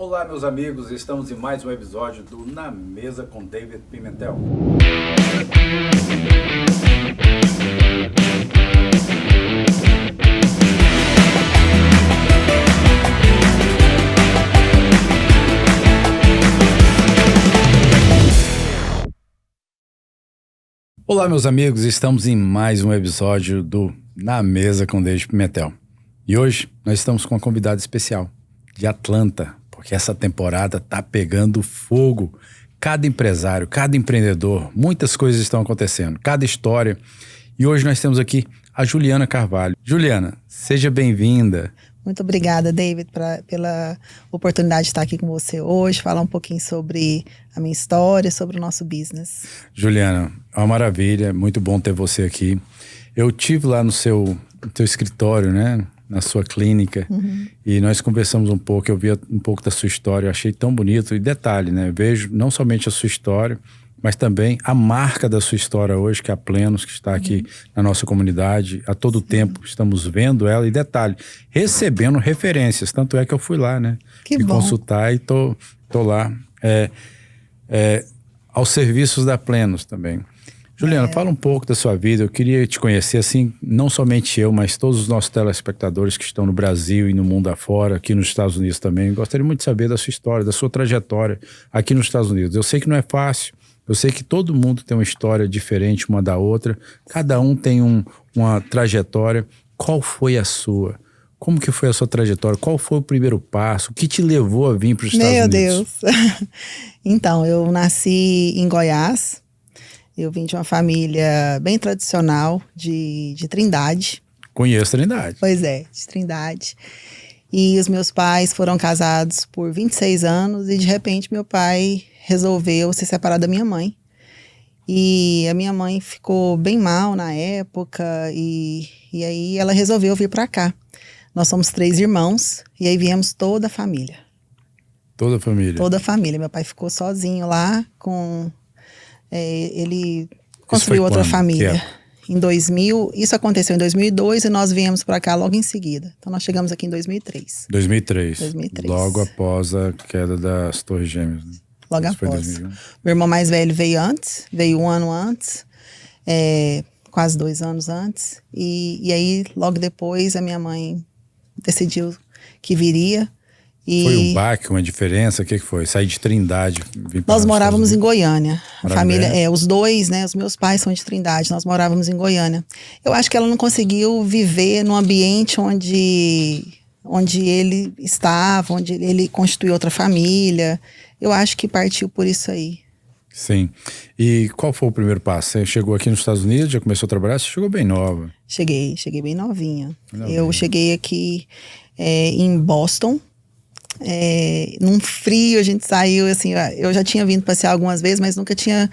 Olá, meus amigos, estamos em mais um episódio do Na Mesa com David Pimentel. Olá, meus amigos, estamos em mais um episódio do Na Mesa com David Pimentel. E hoje nós estamos com uma convidada especial de Atlanta, porque essa temporada tá pegando fogo. Cada empresário, cada empreendedor, muitas coisas estão acontecendo, cada história. E hoje nós temos aqui a Juliana Carvalho. Juliana, seja bem-vinda. Muito obrigada, David, pela oportunidade de estar aqui com você hoje, falar um pouquinho sobre a minha história, sobre o nosso business. Juliana, é uma maravilha, muito bom ter você aqui. Eu tive lá no teu escritório, né? Na sua clínica, e nós conversamos um pouco, eu vi um pouco da sua história, eu achei tão bonito, e detalhe, né, vejo não somente a sua história, mas também a marca da sua história hoje, que é a Plenos, que está aqui na nossa comunidade, a todo tempo estamos vendo ela, e detalhe, recebendo referências, tanto é que eu fui lá, né, Que me bom. consultar e tô lá, aos serviços da Plenos também. Juliana, fala um pouco da sua vida. Eu queria te conhecer, assim, não somente eu, mas todos os nossos telespectadores que estão no Brasil e no mundo afora, aqui nos Estados Unidos também. Gostaria muito de saber da sua história, da sua trajetória aqui nos Estados Unidos. Eu sei que não é fácil, eu sei que todo mundo tem uma história diferente uma da outra, cada um tem uma trajetória. Qual foi a sua? Como que foi a sua trajetória? Qual foi o primeiro passo? O que te levou a vir para os Estados Unidos? Meu Deus! Então, eu nasci em Goiás. Eu vim de uma família bem tradicional de Trindade. Conheço Trindade. Pois é, de Trindade. E os meus pais foram casados por 26 anos e de repente meu pai resolveu se separar da minha mãe. E a minha mãe ficou bem mal na época e aí ela resolveu vir para cá. Nós somos 3 irmãos e aí viemos toda a família. Toda a família? Toda a família. Meu pai ficou sozinho lá com... ele construiu outra família em 2000. Isso aconteceu em 2002 e nós viemos para cá logo em seguida. Então nós chegamos aqui em 2003. 2003. 2003. Logo após a queda das Torres Gêmeas. Né? Logo Isso após. Foi 2001. Meu irmão mais velho veio antes, veio 1 ano antes, quase 2 anos antes. E aí, logo depois, a minha mãe decidiu que viria. E foi um baque, uma diferença? O que foi? Sair de Trindade? Nós morávamos em Goiânia. A família, Goiânia? os dois, né? Os meus pais são de Trindade, nós morávamos em Goiânia. Eu acho que ela não conseguiu viver num ambiente onde ele estava, onde ele constituiu outra família. Eu acho que partiu por isso aí. Sim. E qual foi o primeiro passo? Você chegou aqui nos Estados Unidos, já começou a trabalhar? Você chegou bem nova. Cheguei bem novinha. Eu cheguei aqui em Boston. Num frio, a gente saiu assim, eu já tinha vindo passear algumas vezes, mas nunca tinha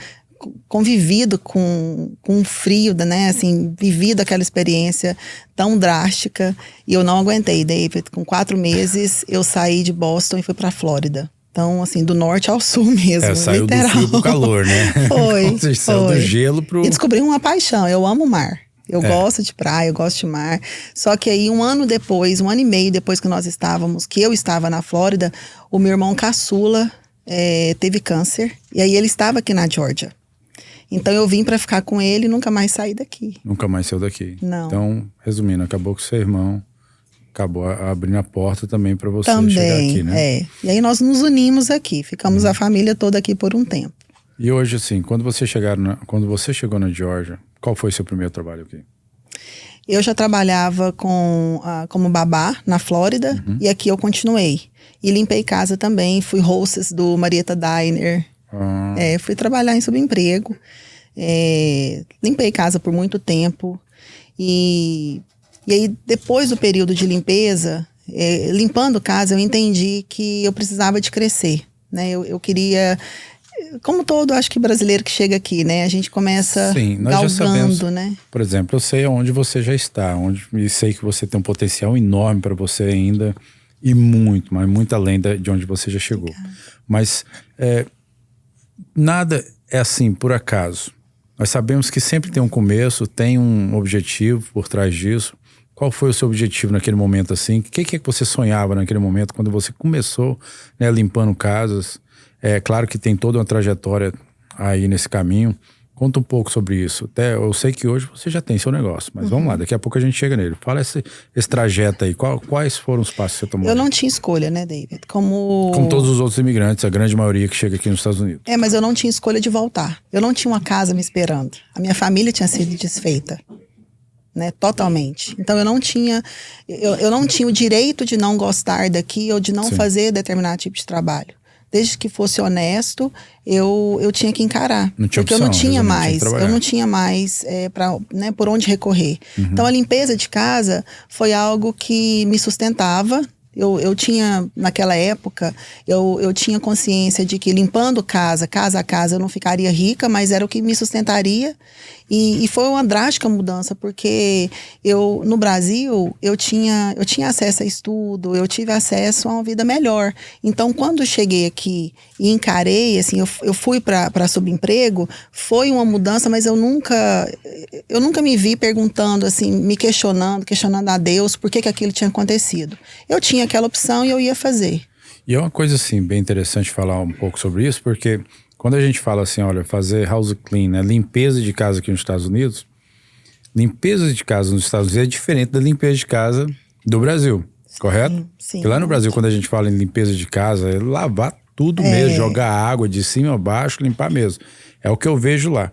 convivido com um frio, né, assim, vivido aquela experiência tão drástica, e eu não aguentei, David. Com 4 meses eu saí de Boston e fui pra Flórida. Então, assim, do norte ao sul mesmo, saiu literal. do frio pro calor, né? Foi. Saiu do gelo pro... E descobri uma paixão, eu amo o mar. Eu gosto de praia, eu gosto de mar. Só que aí 1 ano depois, 1 ano e meio depois que eu estava na Flórida, o meu irmão caçula teve câncer. E aí ele estava aqui na Georgia. Então eu vim para ficar com ele e nunca mais saí daqui. Nunca mais saiu daqui. Não. Então, resumindo, acabou com seu irmão, acabou abrindo a porta também para você chegar aqui, né? E aí nós nos unimos aqui, ficamos a família toda aqui por um tempo. E hoje, assim, quando você chegou na Georgia, qual foi seu primeiro trabalho aqui? Eu já trabalhava como babá na Flórida e aqui eu continuei. E limpei casa também, fui hostess do Marietta Diner. Fui trabalhar em subemprego. Limpei casa por muito tempo. E aí, depois do período de limpeza, limpando casa, eu entendi que eu precisava de crescer. Né? Eu queria... Como todo, acho que brasileiro que chega aqui, né? A gente começa galgando, né? Por exemplo, eu sei onde você já está, e sei que você tem um potencial enorme para você ainda, e mas muito além de onde você já chegou. Mas nada é assim, por acaso. Nós sabemos que sempre tem um começo, tem um objetivo por trás disso, Qual foi o seu objetivo naquele momento assim? O que você sonhava naquele momento quando você começou, né, limpando casas? É claro que tem toda uma trajetória aí nesse caminho. Conta um pouco sobre isso. Até eu sei que hoje você já tem seu negócio, mas vamos lá, daqui a pouco a gente chega nele. Fala esse trajeto aí, quais foram os passos que você tomou? Eu não tinha escolha, né, David? Como todos os outros imigrantes, a grande maioria que chega aqui nos Estados Unidos. Mas eu não tinha escolha de voltar. Eu não tinha uma casa me esperando. A minha família tinha sido desfeita, né, totalmente. Então eu não tinha o direito de não gostar daqui ou de não fazer determinado tipo de trabalho. Desde que fosse honesto, eu tinha que encarar. Não tinha porque opção, eu não tinha mais por onde recorrer. Então a limpeza de casa foi algo que me sustentava. Eu tinha, naquela época, eu tinha consciência de que limpando casa a casa, eu não ficaria rica, mas era o que me sustentaria. E foi uma drástica mudança, porque no Brasil, eu tinha acesso a estudo, eu tive acesso a uma vida melhor. Então, quando eu cheguei aqui e encarei, assim, eu fui para subemprego, foi uma mudança, mas eu nunca me vi perguntando, assim, me questionando a Deus por que aquilo tinha acontecido. Eu tinha aquela opção e eu ia fazer. E é uma coisa, assim, bem interessante falar um pouco sobre isso, porque quando a gente fala assim, olha, fazer house clean, né, limpeza de casa aqui nos Estados Unidos, limpeza de casa nos Estados Unidos é diferente da limpeza de casa do Brasil, correto? Sim. Porque lá no Brasil, quando a gente fala em limpeza de casa, é lavar tudo mesmo, jogar água de cima a baixo, limpar mesmo. É o que eu vejo lá.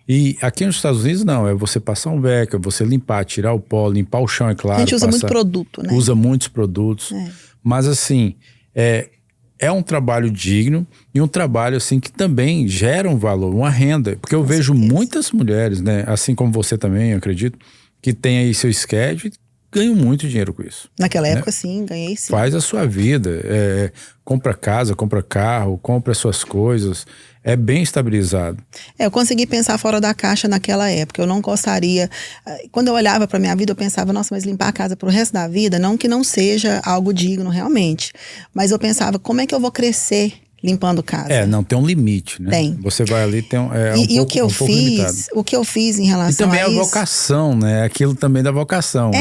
E aqui nos Estados Unidos, não. É você passar um vac, é você limpar, tirar o pó, limpar o chão, é claro. A gente usa muito produto, né? Usa muitos produtos. Mas assim, é um trabalho digno e um trabalho assim que também gera um valor, uma renda. Porque eu vejo muitas mulheres, né? Assim como você também, eu acredito, que tem aí seu schedule e ganham muito dinheiro com isso. Naquela época, sim, ganhei sim. Faz a sua vida. Compra casa, compra carro, compra as suas coisas. É bem estabilizado. Eu consegui pensar fora da caixa naquela época. Eu não gostaria... Quando eu olhava para minha vida, eu pensava, nossa, mas limpar a casa pro resto da vida, não que não seja algo digno realmente. Mas eu pensava, como é que eu vou crescer limpando casa? Não, tem um limite, né? Tem. Você vai ali, tem o que eu fiz em relação a isso... E também a vocação, né? Aquilo também da vocação.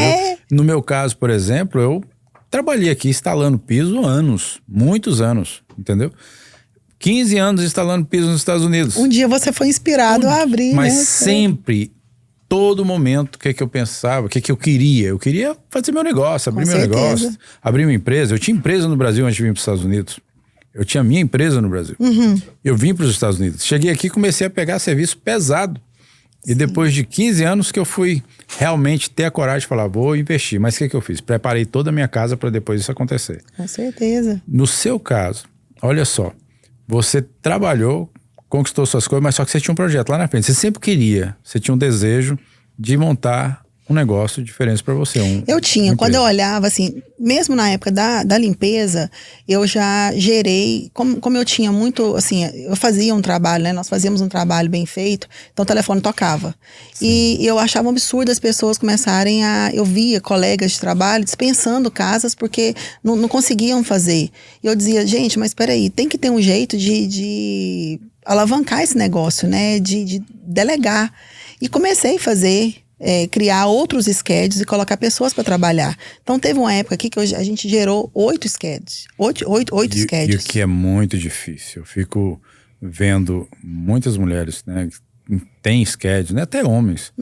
No meu caso, por exemplo, eu trabalhei aqui instalando piso anos, muitos anos, entendeu? 15 anos instalando piso nos Estados Unidos. Um dia você foi inspirado a abrir, mas né? sempre, todo momento, o que eu pensava, o que eu queria? Eu queria fazer meu negócio, abrir meu negócio, abrir minha empresa. Eu tinha empresa no Brasil antes de vir para os Estados Unidos. Eu tinha minha empresa no Brasil. Eu vim para os Estados Unidos. Cheguei aqui e comecei a pegar serviço pesado. E depois de 15 anos que eu fui realmente ter a coragem de falar, vou investir. Mas o que eu fiz? Preparei toda a minha casa para depois isso acontecer. Com certeza. No seu caso, olha só. Você trabalhou, conquistou suas coisas, mas só que você tinha um projeto lá na frente. Você sempre queria, você tinha um desejo de montar um negócio diferente para você. Eu tinha. Quando eu olhava, assim, mesmo na época da limpeza, eu já gerei, como eu tinha muito, assim, eu fazia um trabalho, né? Nós fazíamos um trabalho bem feito, então o telefone tocava. E eu achava um absurdo as pessoas começarem eu via colegas de trabalho dispensando casas porque não conseguiam fazer. E eu dizia, gente, mas peraí, tem que ter um jeito de alavancar esse negócio, né? De delegar. E comecei a fazer... criar outros schedules e colocar pessoas para trabalhar. Então teve uma época aqui que a gente gerou 8 schedules. 8 schedules. E o que é muito difícil. Eu fico vendo muitas mulheres, né, que têm schedule, né, até homens,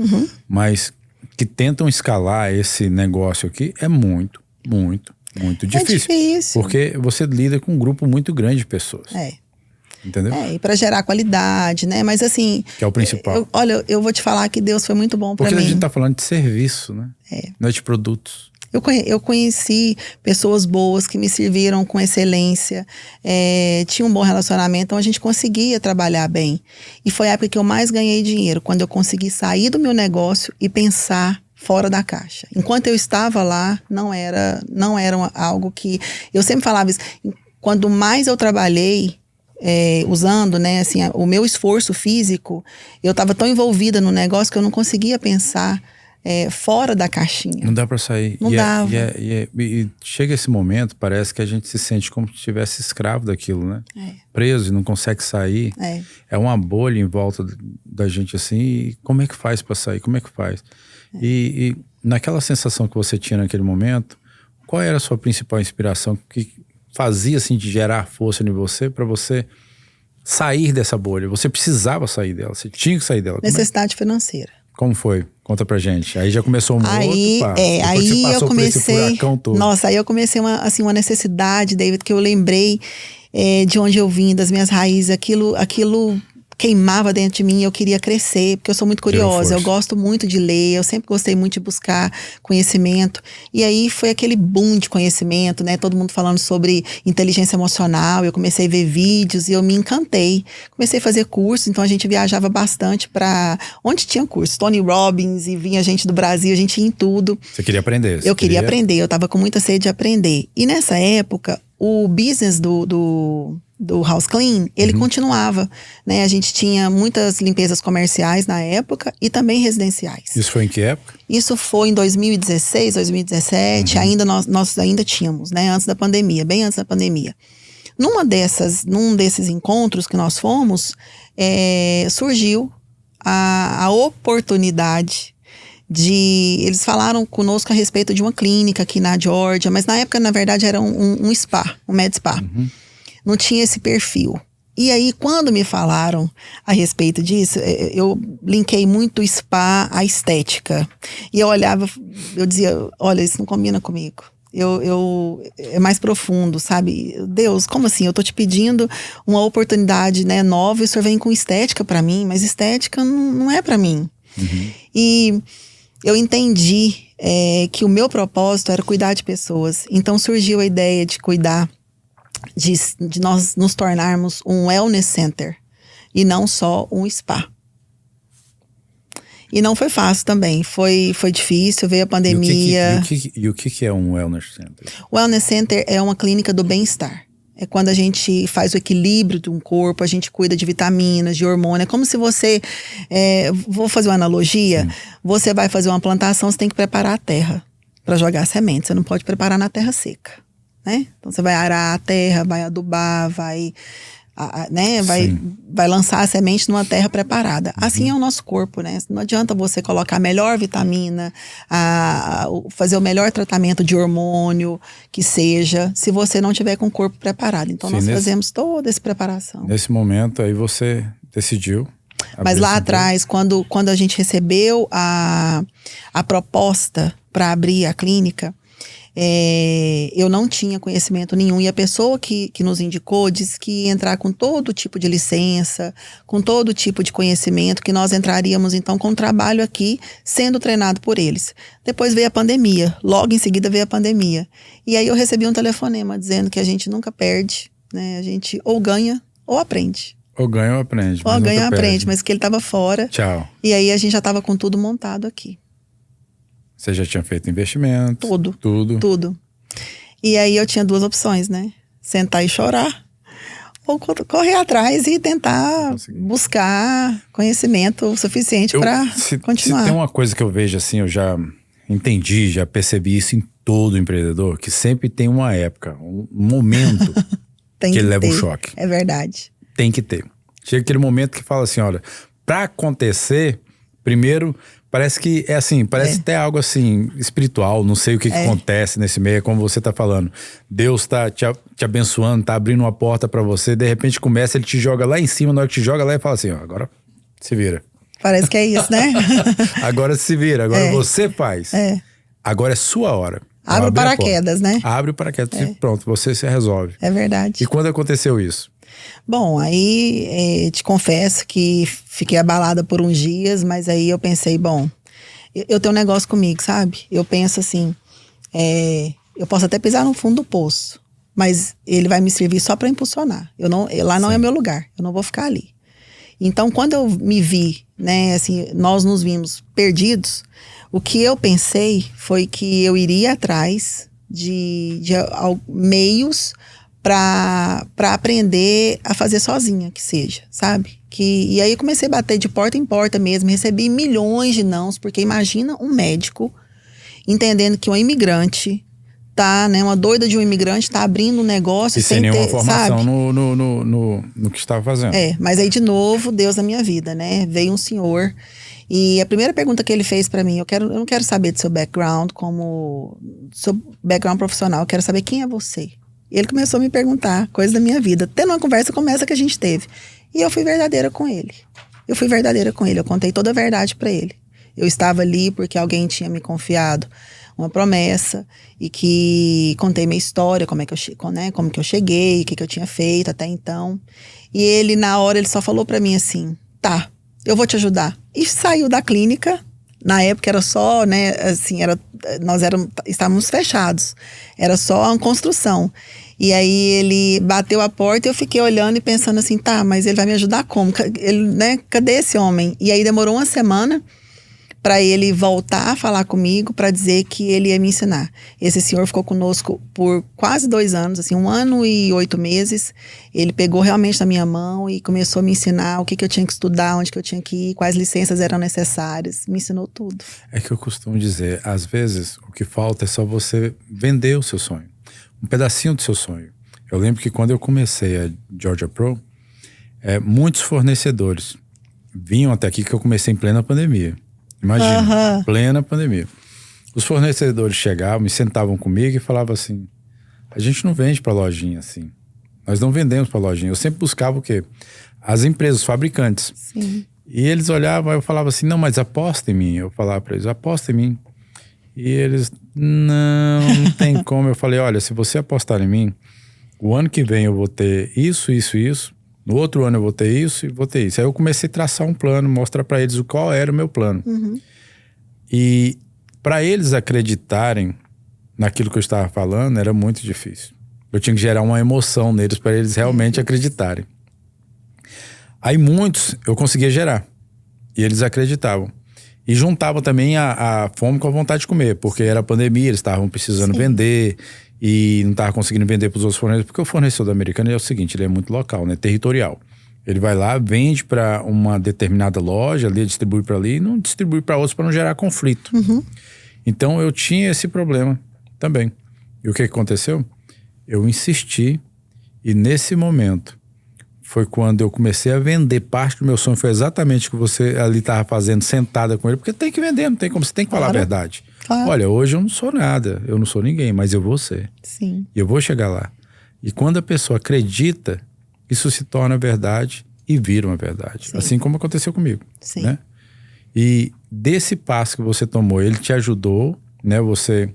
mas que tentam escalar esse negócio aqui é muito, muito, muito difícil. É difícil. Porque você lida com um grupo muito grande de pessoas. Entendeu? E para gerar qualidade, né? Mas assim... Que é o principal. Eu vou te falar que Deus foi muito bom para mim. Porque a gente tá falando de serviço, né? Não é de produtos. Eu conheci pessoas boas que me serviram com excelência. Tinha um bom relacionamento, então a gente conseguia trabalhar bem. E foi a época que eu mais ganhei dinheiro, quando eu consegui sair do meu negócio e pensar fora da caixa. Enquanto eu estava lá, não era algo que... Eu sempre falava isso, quando mais eu trabalhei... usando, né, assim, o meu esforço físico, eu estava tão envolvida no negócio que eu não conseguia pensar fora da caixinha. Não dá para sair. Não dava. E chega esse momento, parece que a gente se sente como se estivesse escravo daquilo, né? Preso e não consegue sair. É uma bolha em volta da gente assim. E como é que faz para sair? Como é que faz? E naquela sensação que você tinha naquele momento, qual era a sua principal inspiração que fazia assim de gerar força em você para você sair dessa bolha? Você precisava sair dela, você tinha que sair dela. Necessidade financeira. Como foi? Conta pra gente. Aí já começou um aí, outro passo. Aí você eu comecei. Por esse furacão todo. Nossa, aí eu comecei uma necessidade, David, que eu lembrei de onde eu vim, das minhas raízes. Aquilo queimava dentro de mim, eu queria crescer, porque eu sou muito curiosa, eu gosto muito de ler, eu sempre gostei muito de buscar conhecimento, e aí foi aquele boom de conhecimento, né, todo mundo falando sobre inteligência emocional, eu comecei a ver vídeos e eu me encantei, comecei a fazer curso, então a gente viajava bastante para onde tinha curso, Tony Robbins, e vinha gente do Brasil, a gente ia em tudo. Você queria aprender? Eu queria aprender, eu tava com muita sede de aprender, e nessa época, o business do House Clean, ele continuava, né? A gente tinha muitas limpezas comerciais na época e também residenciais. Isso foi em que época? Isso foi em 2016, 2017, ainda nós ainda tínhamos, né? Antes da pandemia, bem antes da pandemia. Num desses encontros que nós fomos, surgiu a oportunidade eles falaram conosco a respeito de uma clínica aqui na Georgia, mas na época, na verdade, era um spa, um med spa. Não tinha esse perfil. E aí, quando me falaram a respeito disso, eu linkei muito o spa à estética. E eu olhava, eu dizia, olha, isso não combina comigo. É mais profundo, sabe? Deus, como assim? Eu tô te pedindo uma oportunidade, né, nova, e o senhor vem com estética pra mim, mas estética não é pra mim. E eu entendi que o meu propósito era cuidar de pessoas. Então surgiu a ideia de cuidar, de nós nos tornarmos um wellness center e não só um spa. E não foi fácil também, foi difícil, veio a pandemia. E o que é um wellness center? O wellness center é uma clínica do bem-estar. É quando a gente faz o equilíbrio de um corpo, a gente cuida de vitaminas, de hormônio. É como se você, vou fazer uma analogia, você vai fazer uma plantação, você tem que preparar a terra para jogar a semente. Você não pode preparar na terra seca, né? Então você vai arar a terra, vai adubar, vai lançar a semente numa terra preparada. Assim é o nosso corpo, né? Não adianta você colocar a melhor vitamina, fazer o melhor tratamento de hormônio que seja, se você não tiver com o corpo preparado. Então nós fazemos toda essa preparação. Nesse momento aí você decidiu. Mas lá atrás, quando a gente recebeu a proposta para abrir a clínica, eu não tinha conhecimento nenhum, e a pessoa que nos indicou disse que ia entrar com todo tipo de licença, com todo tipo de conhecimento, que nós entraríamos então com trabalho aqui, sendo treinado por eles. Depois veio a pandemia, logo em seguida veio a pandemia, e aí eu recebi um telefonema dizendo que a gente nunca perde, né? A gente ou ganha ou aprende. Ou ganha ou aprende. Ou ganha ou aprende, mas que ele estava fora. Tchau. E aí a gente já estava com tudo montado aqui. Você já tinha feito investimento? Tudo. E aí eu tinha duas opções, né? Sentar e chorar. Ou correr atrás e tentar buscar conhecimento suficiente para continuar. Se tem uma coisa que eu vejo assim, eu já entendi, já percebi isso em todo empreendedor, que sempre tem uma época, um momento que ele leva um choque. É verdade. Tem que ter. Chega aquele momento que fala assim, olha, para acontecer, primeiro... Parece que é assim, parece até algo assim, espiritual, não sei o que acontece nesse meio, como você tá falando. Deus tá te abençoando, tá abrindo uma porta pra você, de repente começa, ele te joga lá em cima, na hora que te joga lá e fala assim, ó, agora se vira. Parece que é isso, né? Agora se vira, agora você faz. Agora é sua hora. Abre o paraquedas, né? Abre o paraquedas e pronto, você se resolve. É verdade. E quando aconteceu isso? Bom, aí te confesso que fiquei abalada por uns dias, mas aí eu pensei, bom, eu tenho um negócio comigo, sabe? Eu penso assim, eu posso até pisar no fundo do poço, mas ele vai me servir só para impulsionar. Lá não é meu lugar, eu não vou ficar ali. Então, quando eu me vi, né, assim, nós nos vimos perdidos, o que eu pensei foi que eu iria atrás de meios para aprender a fazer sozinha, que seja, sabe? E aí eu comecei a bater de porta em porta mesmo, recebi milhões de nãos, porque imagina um médico entendendo que um imigrante tá, né, uma doida de um imigrante tá abrindo um negócio sem nenhuma formação, sabe? no que estava fazendo. Mas aí de novo, Deus na minha vida, né? Veio um senhor E a primeira pergunta que ele fez pra mim, eu não quero saber do seu background profissional, eu quero saber quem é você. E ele começou a me perguntar coisas da minha vida, tendo uma conversa como essa que a gente teve. E eu fui verdadeira com ele. Eu contei toda a verdade pra ele. Eu estava ali porque alguém tinha me confiado uma promessa e que contei minha história, como que eu cheguei, o que eu tinha feito até então. E ele, na hora, ele só falou pra mim assim, tá, eu vou te ajudar. E saiu da clínica. Na época era só, né, assim, estávamos fechados. Era só uma construção. E aí ele bateu a porta e eu fiquei olhando e pensando assim, tá, mas ele vai me ajudar como? Ele, né, cadê esse homem? E aí demorou uma semana para ele voltar a falar comigo, para dizer que ele ia me ensinar. Esse senhor ficou conosco por quase 2 anos, assim, 1 ano e 8 meses. Ele pegou realmente na minha mão e começou a me ensinar o que eu tinha que estudar, onde que eu tinha que ir, quais licenças eram necessárias. Me ensinou tudo. É que eu costumo dizer, às vezes, o que falta é só você vender o seu sonho. Um pedacinho do seu sonho. Eu lembro que quando eu comecei a Georgia Pro, muitos fornecedores vinham até aqui, que eu comecei em plena pandemia. Imagina, plena pandemia. Os fornecedores chegavam, me sentavam comigo e falavam assim, a gente não vende pra lojinha assim. Nós não vendemos pra lojinha. Eu sempre buscava o quê? As empresas, os fabricantes. Sim. E eles olhavam, eu falava assim, não, mas aposta em mim. Eu falava pra eles, aposta em mim. E eles, não tem como. Eu falei, olha, se você apostar em mim, o ano que vem eu vou ter isso, isso, isso. No outro ano eu vou ter isso e vou ter isso. Aí eu comecei a traçar um plano, mostrar para eles qual era o meu plano. Uhum. E para eles acreditarem naquilo que eu estava falando, era muito difícil. Eu tinha que gerar uma emoção neles para eles realmente acreditarem. Aí muitos eu conseguia gerar. E eles acreditavam. E juntavam também a fome com a vontade de comer. Porque era pandemia, eles estavam precisando vender. E não estava conseguindo vender para os outros fornecedores. Porque o fornecedor americano é o seguinte, ele é muito local, né? Territorial. Ele vai lá, vende para uma determinada loja, ali distribui para ali. E não distribui para outros para não gerar conflito. Uhum. Então eu tinha esse problema também. E o que aconteceu? Eu insisti. E nesse momento... foi quando eu comecei a vender parte do meu sonho. Foi exatamente o que você ali estava fazendo, sentada com ele. Porque tem que vender, não tem como. Você tem que falar a verdade. Claro. Olha, hoje eu não sou nada. Eu não sou ninguém, mas eu vou ser. Sim. E eu vou chegar lá. E quando a pessoa acredita, isso se torna verdade e vira uma verdade. Sim. Assim como aconteceu comigo. Sim. Né? E desse passo que você tomou, ele te ajudou, né? Você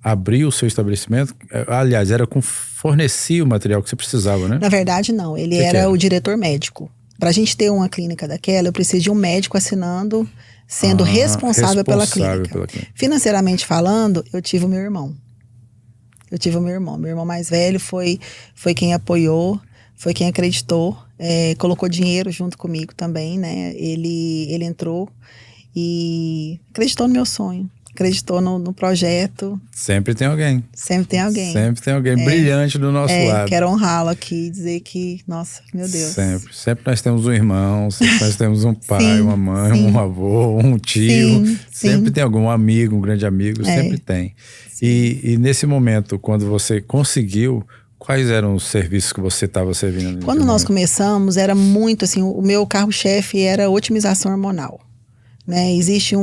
abriu o seu estabelecimento. Aliás, fornecia o material que você precisava, né? Na verdade, não. Ele era o diretor médico. Pra gente ter uma clínica daquela, eu preciso de um médico assinando, sendo responsável pela clínica. Financeiramente falando, eu tive o meu irmão. Meu irmão mais velho foi quem apoiou, foi quem acreditou, colocou dinheiro junto comigo também, né? Ele entrou e acreditou no meu sonho. Acreditou no projeto. Sempre tem alguém. Sempre tem alguém. Sempre tem alguém brilhante do nosso lado. Quero honrá-lo aqui, dizer que, nossa, meu Deus. Sempre nós temos um irmão, sempre nós temos um pai, uma mãe, um avô, um tio. Sempre tem algum amigo, um grande amigo, sempre tem. E nesse momento, quando você conseguiu, quais eram os serviços que você estava servindo? Quando nós começamos, era muito assim, o meu carro-chefe era otimização hormonal. Né? Existe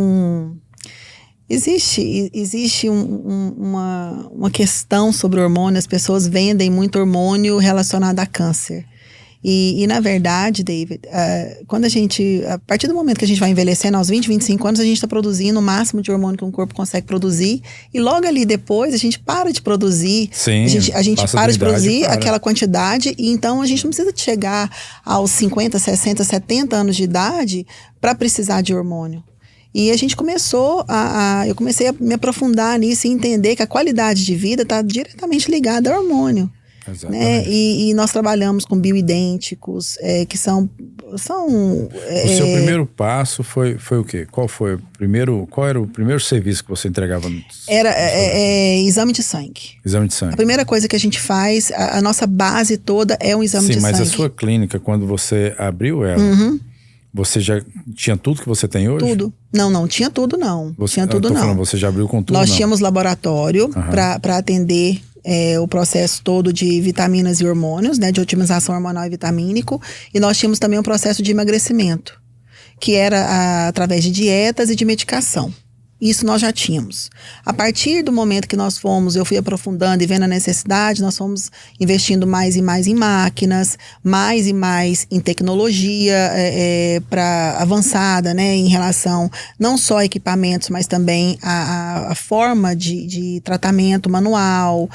uma questão sobre hormônio, as pessoas vendem muito hormônio relacionado a câncer. E na verdade, David, a partir do momento que a gente vai envelhecendo, aos 20, 25 anos, a gente está produzindo o máximo de hormônio que um corpo consegue produzir, e logo ali depois a gente para de produzir. Sim, a gente para de produzir aquela quantidade, e então a gente não precisa de chegar aos 50, 60, 70 anos de idade para precisar de hormônio. E a gente eu comecei a me aprofundar nisso e entender que a qualidade de vida está diretamente ligada ao hormônio. Exatamente. Né? E nós trabalhamos com bioidênticos, que são o seu primeiro passo foi o quê? Qual era o primeiro serviço que você entregava? Era exame de sangue. Exame de sangue. A primeira coisa que a gente faz, a nossa base toda é um exame de sangue. Sim, mas a sua clínica, quando você abriu ela... Você já tinha tudo que você tem hoje? Tudo. Não tinha tudo não. Você já abriu com tudo? Nós tínhamos laboratório para atender o processo todo de vitaminas e hormônios, né, de otimização hormonal e vitamínico. E nós tínhamos também um processo de emagrecimento, que era através de dietas e de medicação. Isso nós já tínhamos. A partir do momento que eu fui aprofundando e vendo a necessidade, nós fomos investindo mais e mais em máquinas, mais e mais em tecnologia para avançada, né, em relação não só a equipamentos, mas também a forma de tratamento manual,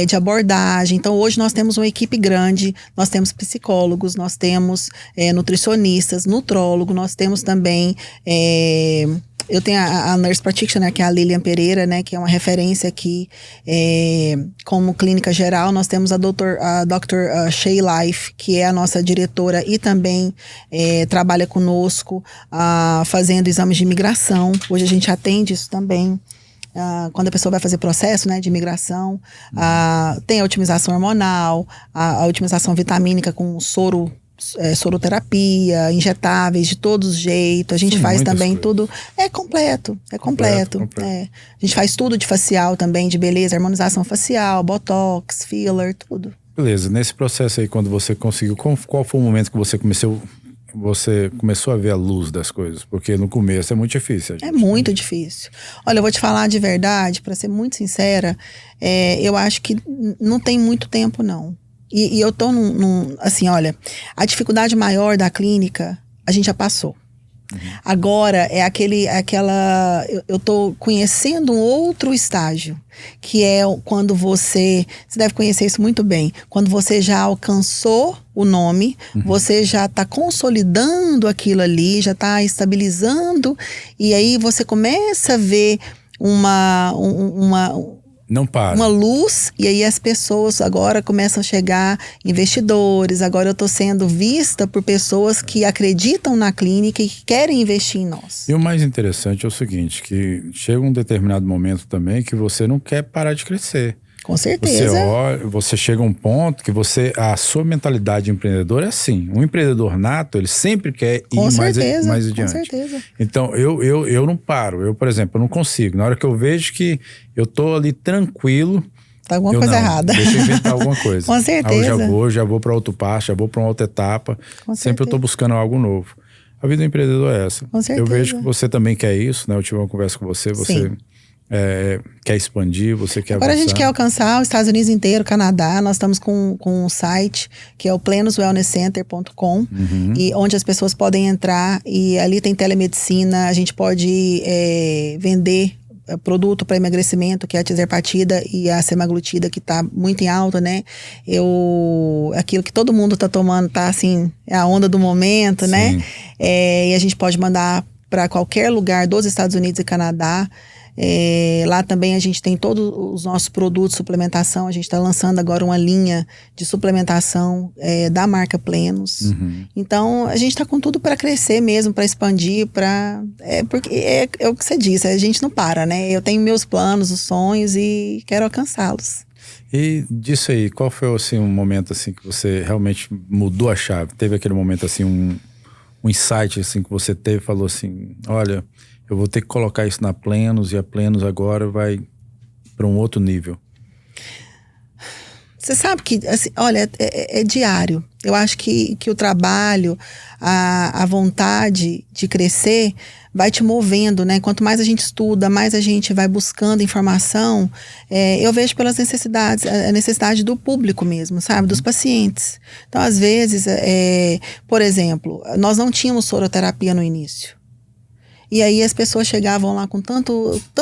de abordagem. Então, hoje nós temos uma equipe grande, nós temos psicólogos, nós temos nutricionistas, nutrólogo, nós temos também... eu tenho a Nurse Practitioner, que é a Lilian Pereira, né, que é uma referência aqui como clínica geral. Nós temos a Dr. Shay Life, que é a nossa diretora e também trabalha conosco fazendo exames de imigração. Hoje a gente atende isso também. Quando a pessoa vai fazer processo, né, de imigração. Tem a otimização hormonal, a otimização vitamínica com soroterapia, injetáveis de todos os jeitos. A gente faz também coisas. Tudo. É completo. A gente faz tudo de facial também, de beleza, harmonização facial, botox, filler, tudo. Beleza, nesse processo aí, quando você conseguiu, qual foi o momento que você começou a ver a luz das coisas? Porque no começo é muito difícil. É muito difícil. Olha, eu vou te falar de verdade, para ser muito sincera, eu acho que não tem muito tempo, não. E eu tô assim, olha, a dificuldade maior da clínica, a gente já passou. Agora eu tô conhecendo um outro estágio, que é quando você deve conhecer isso muito bem, quando você já alcançou o nome, você já tá consolidando aquilo ali, já tá estabilizando, e aí você começa a ver não para. Uma luz, e aí as pessoas agora começam a chegar, investidores. Agora eu estou sendo vista por pessoas que acreditam na clínica e que querem investir em nós. E o mais interessante é o seguinte, que chega um determinado momento também que você não quer parar de crescer. Com certeza. Você chega a um ponto que a sua mentalidade empreendedora é assim. Um empreendedor nato, ele sempre quer ir mais adiante. Com certeza. Então, eu não paro. Eu, por exemplo, eu não consigo. Na hora que eu vejo que eu tô ali tranquilo... Tá alguma coisa errada. Deixa eu inventar alguma coisa. Com certeza. Aí eu já vou para outro passo, já vou para uma outra etapa. Sempre eu tô buscando algo novo. A vida do empreendedor é essa. Com certeza. Eu vejo que você também quer isso, né? Eu tive uma conversa com você. Você... Sim. Quer expandir, você quer Agora avançar. A gente quer alcançar os Estados Unidos inteiro, Canadá. Nós estamos com um site que é o plenuswellnesscenter.com, e onde as pessoas podem entrar, e ali tem telemedicina. A gente pode vender produto para emagrecimento, que é a tirzepatida e a semaglutida, que está muito em alta, né? Aquilo que todo mundo está tomando, tá assim, é a onda do momento, sim, né? E a gente pode mandar para qualquer lugar dos Estados Unidos e Canadá. Lá também a gente tem todos os nossos produtos de suplementação. A gente está lançando agora uma linha de suplementação da marca Plenos. Então a gente está com tudo para crescer mesmo, para expandir, porque é o que você disse, a gente não para, né? Eu tenho meus planos, os sonhos, e quero alcançá-los. E disso aí, qual foi assim, um momento assim que você realmente mudou a chave? Teve aquele momento assim, um insight assim, que você teve e falou assim, olha, eu vou ter que colocar isso na Plenos, e a Plenos agora vai para um outro nível. Você sabe que, assim, olha, é diário. Eu acho que o trabalho, a vontade de crescer vai te movendo, né? Quanto mais a gente estuda, mais a gente vai buscando informação. Eu vejo pelas necessidades, a necessidade do público mesmo, sabe? Dos pacientes. Então, às vezes, por exemplo, nós não tínhamos soroterapia no início. E aí as pessoas chegavam lá com tanta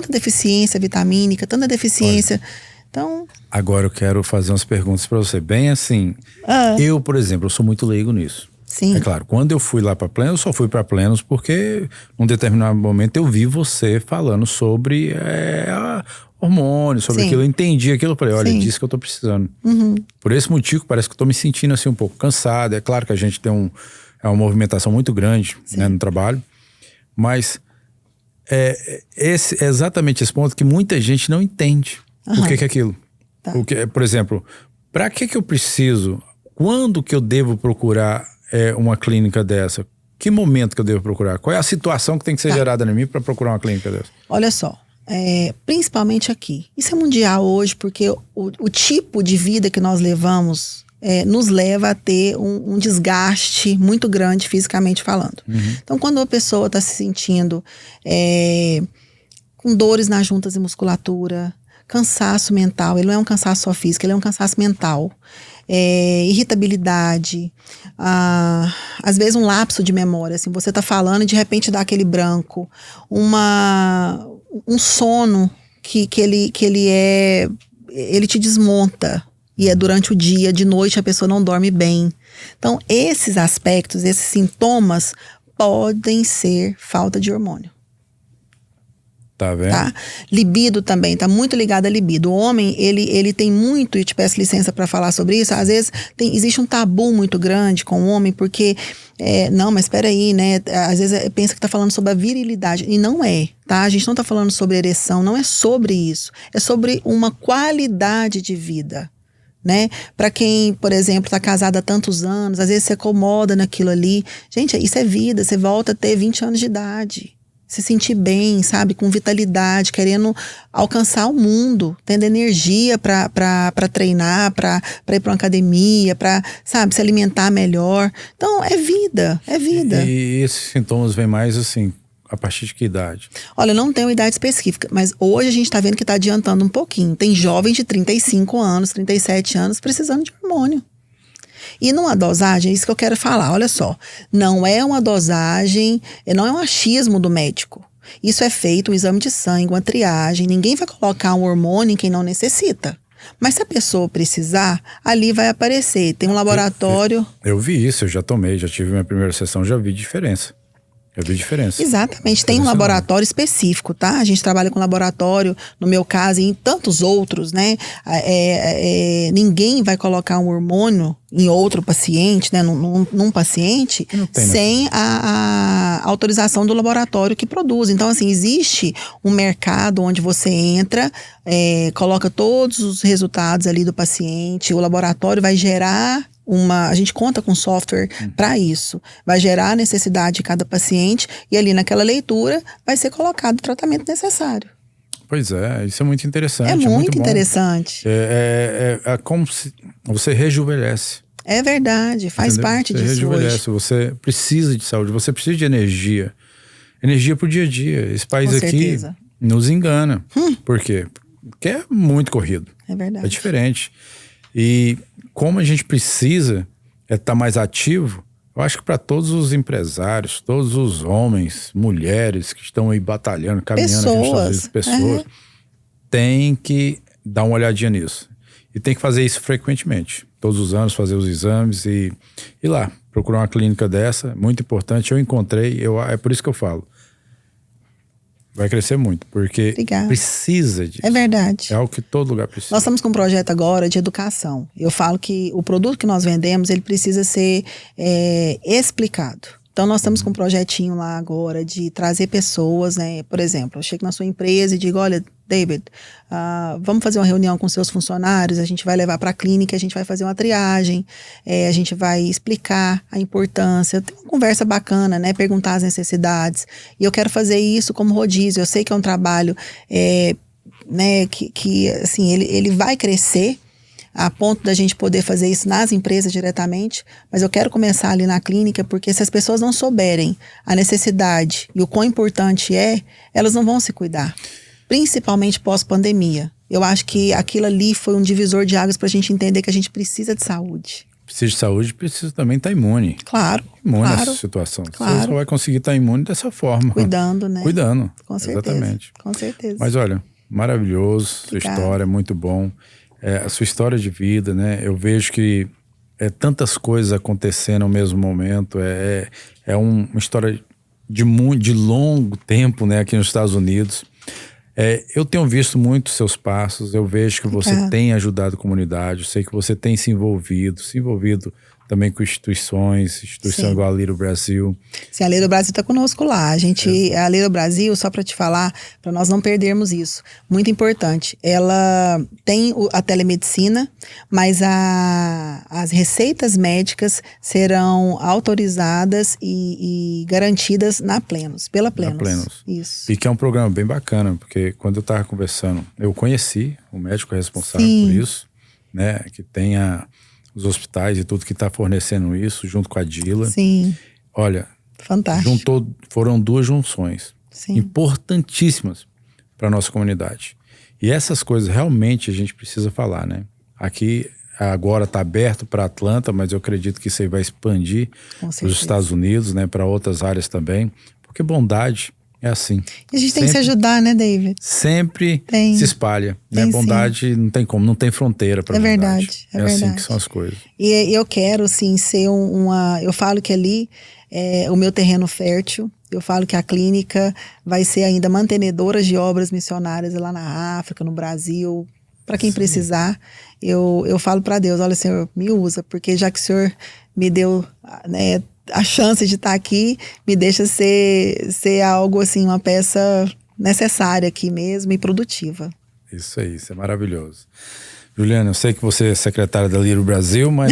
deficiência vitamínica, tanta deficiência. Então... Agora eu quero fazer umas perguntas para você. Bem assim, eu, por exemplo, eu sou muito leigo nisso. Sim. É claro, quando eu fui lá para Plenos, eu só fui para Plenos porque num determinado momento eu vi você falando sobre hormônios, sobre aquilo. Eu entendi aquilo, eu falei, olha, é disso que eu tô precisando. Por esse motivo, parece que eu tô me sentindo assim um pouco cansado. É claro que a gente tem uma movimentação muito grande, né, no trabalho. Mas é exatamente esse ponto que muita gente não entende. O que é aquilo. Tá. Por exemplo, para que eu preciso, quando que eu devo procurar uma clínica dessa? Que momento que eu devo procurar? Qual é a situação que tem que ser gerada em mim para procurar uma clínica dessa? Olha só, principalmente aqui. Isso é mundial hoje, porque o tipo de vida que nós levamos nos leva a ter um desgaste muito grande fisicamente falando. Então, quando a pessoa está se sentindo com dores nas juntas e musculatura, cansaço mental, ele não é um cansaço só físico, ele é um cansaço mental, irritabilidade, às vezes um lapso de memória, assim, você está falando e de repente dá aquele branco, um sono que ele te desmonta, e é durante o dia, de noite a pessoa não dorme bem. Então, esses aspectos, esses sintomas podem ser falta de hormônio. Tá vendo? Tá? Libido também, tá muito ligado a libido. O homem, ele tem muito, e eu te peço licença para falar sobre isso, às vezes existe um tabu muito grande com o homem, porque, não, mas espera aí, né? Às vezes pensa que tá falando sobre a virilidade, e não é, tá? A gente não tá falando sobre ereção, não é sobre isso. É sobre uma qualidade de vida, né? Para quem, por exemplo, tá casado há tantos anos, às vezes se acomoda naquilo ali. Gente, isso é vida, você volta a ter 20 anos de idade. Se sentir bem, sabe? Com vitalidade, querendo alcançar o mundo, tendo energia para treinar, para ir para uma academia, para, sabe, se alimentar melhor. Então, é vida, é vida. E esses sintomas vêm mais assim, a partir de que idade? Olha, não tem uma idade específica, mas hoje a gente está vendo que está adiantando um pouquinho. Tem jovens de 35 anos, 37 anos precisando de hormônio. E numa dosagem, é isso que eu quero falar, olha só, não é uma dosagem, não é um achismo do médico. Isso é feito um exame de sangue, uma triagem, ninguém vai colocar um hormônio em quem não necessita. Mas se a pessoa precisar, ali vai aparecer, tem um laboratório... Eu vi isso, eu já tomei, já tive minha primeira sessão, já vi diferença. Exatamente, tem um laboratório específico, tá? A gente trabalha com laboratório, no meu caso, e em tantos outros, né? Ninguém vai colocar um hormônio em outro paciente, né? Num paciente, sem a autorização do laboratório que produz. Então, assim, existe um mercado onde você entra, coloca todos os resultados ali do paciente, o laboratório vai gerar a gente conta com software para isso. Vai gerar a necessidade de cada paciente e ali naquela leitura vai ser colocado o tratamento necessário. Pois é, isso é muito interessante. É muito interessante. É como se você rejuvenesce. É verdade, faz parte disso hoje. Você rejuvenesce, você precisa de saúde, você precisa de energia. Energia pro dia a dia.Esse país com aqui certeza. Nos engana. Por quê? Porque é muito corrido. É verdade. É diferente. E como a gente precisa estar mais ativo, eu acho que para todos os empresários, todos os homens, mulheres que estão aí batalhando, caminhando aqui nos Estados Unidos, pessoas, tem que dar uma olhadinha nisso. E tem que fazer isso frequentemente. Todos os anos fazer os exames e ir lá, procurar uma clínica dessa, muito importante. Eu encontrei, é por isso que eu falo. Vai crescer muito, porque precisa disso. É verdade. É algo que todo lugar precisa. Nós estamos com um projeto agora de educação. Eu falo que o produto que nós vendemos, ele precisa ser explicado. Então, nós estamos com um projetinho lá agora de trazer pessoas, né? Por exemplo, eu chego na sua empresa e digo, olha, David, vamos fazer uma reunião com seus funcionários, a gente vai levar para a clínica, a gente vai fazer uma triagem, a gente vai explicar a importância, ter uma conversa bacana, né? Perguntar as necessidades. E eu quero fazer isso como rodízio. Eu sei que é um trabalho né, que assim, ele vai crescer, a ponto da gente poder fazer isso nas empresas diretamente, mas eu quero começar ali na clínica, porque se as pessoas não souberem a necessidade e o quão importante elas não vão se cuidar, principalmente pós-pandemia. Eu acho que aquilo ali foi um divisor de águas para a gente entender que a gente precisa de saúde. Precisa de saúde, precisa também estar imune. Claro. Imune nessa situação. Você só vai conseguir estar imune dessa forma. Cuidando, né? Cuidando. Com certeza. Exatamente. Com certeza. Mas olha, maravilhoso, sua história, é muito bom. A sua história de vida, né? Eu vejo que tantas coisas acontecendo ao mesmo momento. É uma história de longo tempo, né? Aqui nos Estados Unidos. Eu tenho visto muito seus passos. Eu vejo que você tem ajudado a comunidade. Eu sei que você tem se envolvido também com instituições igual a Little Brasil. Sim, a Little Brasil está conosco lá. A Little Brasil, só para te falar, para nós não perdermos isso, muito importante, ela tem a telemedicina, mas as receitas médicas serão autorizadas e garantidas pela Plenos. Na Plenos. Isso. E que é um programa bem bacana, porque quando eu estava conversando, eu conheci o médico responsável por isso, né, que tem os hospitais e tudo que está fornecendo isso, junto com a Dila. Sim. Olha, fantástico. Foram 2 junções importantíssimas para a nossa comunidade. E essas coisas realmente a gente precisa falar, né? Aqui agora está aberto para Atlanta, mas eu acredito que isso aí vai expandir para os Estados Unidos, né? Para outras áreas também, porque bondade é assim. E a gente tem que se ajudar, né, David? Sempre se espalha, né? Bondade não tem como, não tem fronteira para bondade. Verdade, é verdade. Assim que são as coisas. E eu quero, sim, ser eu falo que ali é o meu terreno fértil. Eu falo que a clínica vai ser ainda mantenedora de obras missionárias lá na África, no Brasil, para quem precisar. Eu falo para Deus, olha, Senhor, me usa, porque já que o Senhor me deu, né, a chance de estar aqui, me deixa ser algo assim, uma peça necessária aqui mesmo e produtiva. Isso aí, isso é maravilhoso. Juliana, eu sei que você é secretária da Little Brasil, mas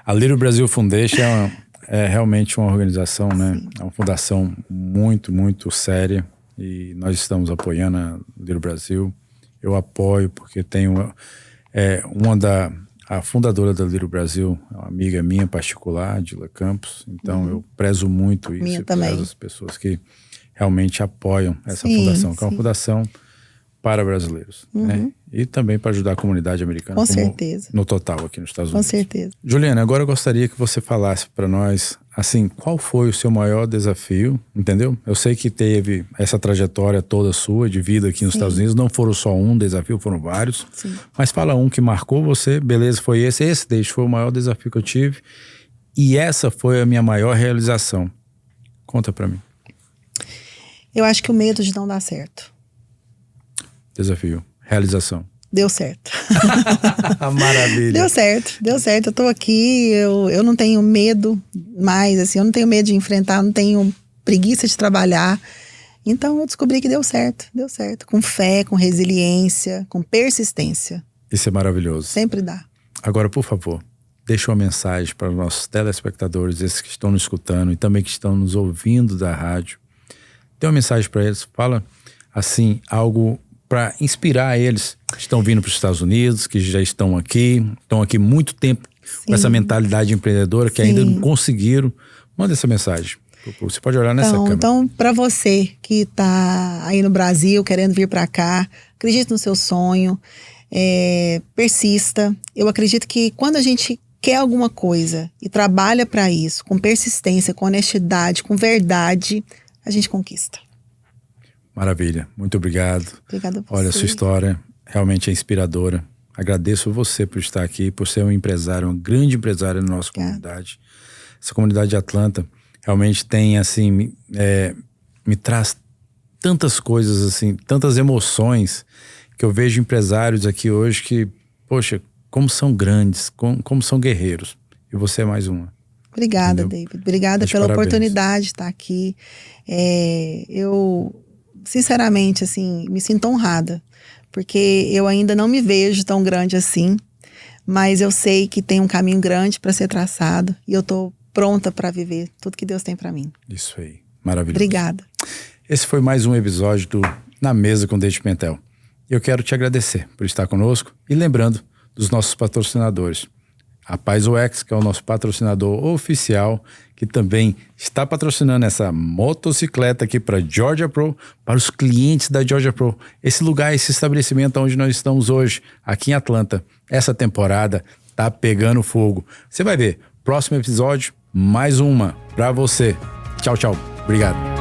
a Little Brasil Foundation é realmente uma organização, né? É uma fundação muito, muito séria e nós estamos apoiando a Little Brasil. Eu apoio porque tenho a fundadora da Little Brasil, é uma amiga minha particular, Dila Campos. Então eu prezo muito isso. Minha e também. Prezo as pessoas que realmente apoiam essa fundação, que é uma fundação para brasileiros, né? E também para ajudar a comunidade americana. Com certeza. No total aqui nos Estados Unidos. Com certeza. Juliana, agora eu gostaria que você falasse para nós, assim, qual foi o seu maior desafio, entendeu? Eu sei que teve essa trajetória toda sua de vida aqui nos Estados Unidos, não foram só um desafio, foram vários. Sim. Mas fala um que marcou você, beleza, foi esse foi o maior desafio que eu tive e essa foi a minha maior realização. Conta para mim. Eu acho que o medo de não dar certo. Desafio. Realização. Deu certo. Maravilha. Deu certo. Eu tô aqui, eu não tenho medo mais, assim, eu não tenho medo de enfrentar, eu não tenho preguiça de trabalhar. Então eu descobri que deu certo. Com fé, com resiliência, com persistência. Isso é maravilhoso. Sempre dá. Agora, por favor, deixa uma mensagem para os nossos telespectadores, esses que estão nos escutando e também que estão nos ouvindo da rádio. Tem uma mensagem para eles, fala assim, algo para inspirar eles que estão vindo para os Estados Unidos, que já estão aqui muito tempo com essa mentalidade empreendedora, que ainda não conseguiram. Manda essa mensagem. Você pode olhar nessa câmera. Então, para você que está aí no Brasil, querendo vir para cá, acredite no seu sonho, persista. Eu acredito que quando a gente quer alguma coisa e trabalha para isso, com persistência, com honestidade, com verdade, a gente conquista. Maravilha, muito obrigado. Obrigada por Olha, a sua história realmente é inspiradora. Agradeço você por estar aqui, por ser um empresário, uma grande empresária na nossa comunidade. Essa comunidade de Atlanta realmente tem, assim, me traz tantas coisas, assim, tantas emoções, que eu vejo empresários aqui hoje que, poxa, como são grandes, como são guerreiros. E você é mais uma. Obrigada, David. Obrigada pela oportunidade de estar aqui. Eu, sinceramente, assim, me sinto honrada, porque eu ainda não me vejo tão grande assim, mas eu sei que tem um caminho grande para ser traçado e eu tô pronta para viver tudo que Deus tem para mim. Isso aí, maravilhoso. Obrigada. Esse foi mais um episódio do Na Mesa com David Pimentel. Eu quero te agradecer por estar conosco e lembrando dos nossos patrocinadores. A PaizoX, que é o nosso patrocinador oficial, que também está patrocinando essa motocicleta aqui para Georgia Pro, para os clientes da Georgia Pro. Esse lugar, esse estabelecimento onde nós estamos hoje, aqui em Atlanta, essa temporada tá pegando fogo. Você vai ver, próximo episódio, mais uma para você. Tchau, tchau. Obrigado.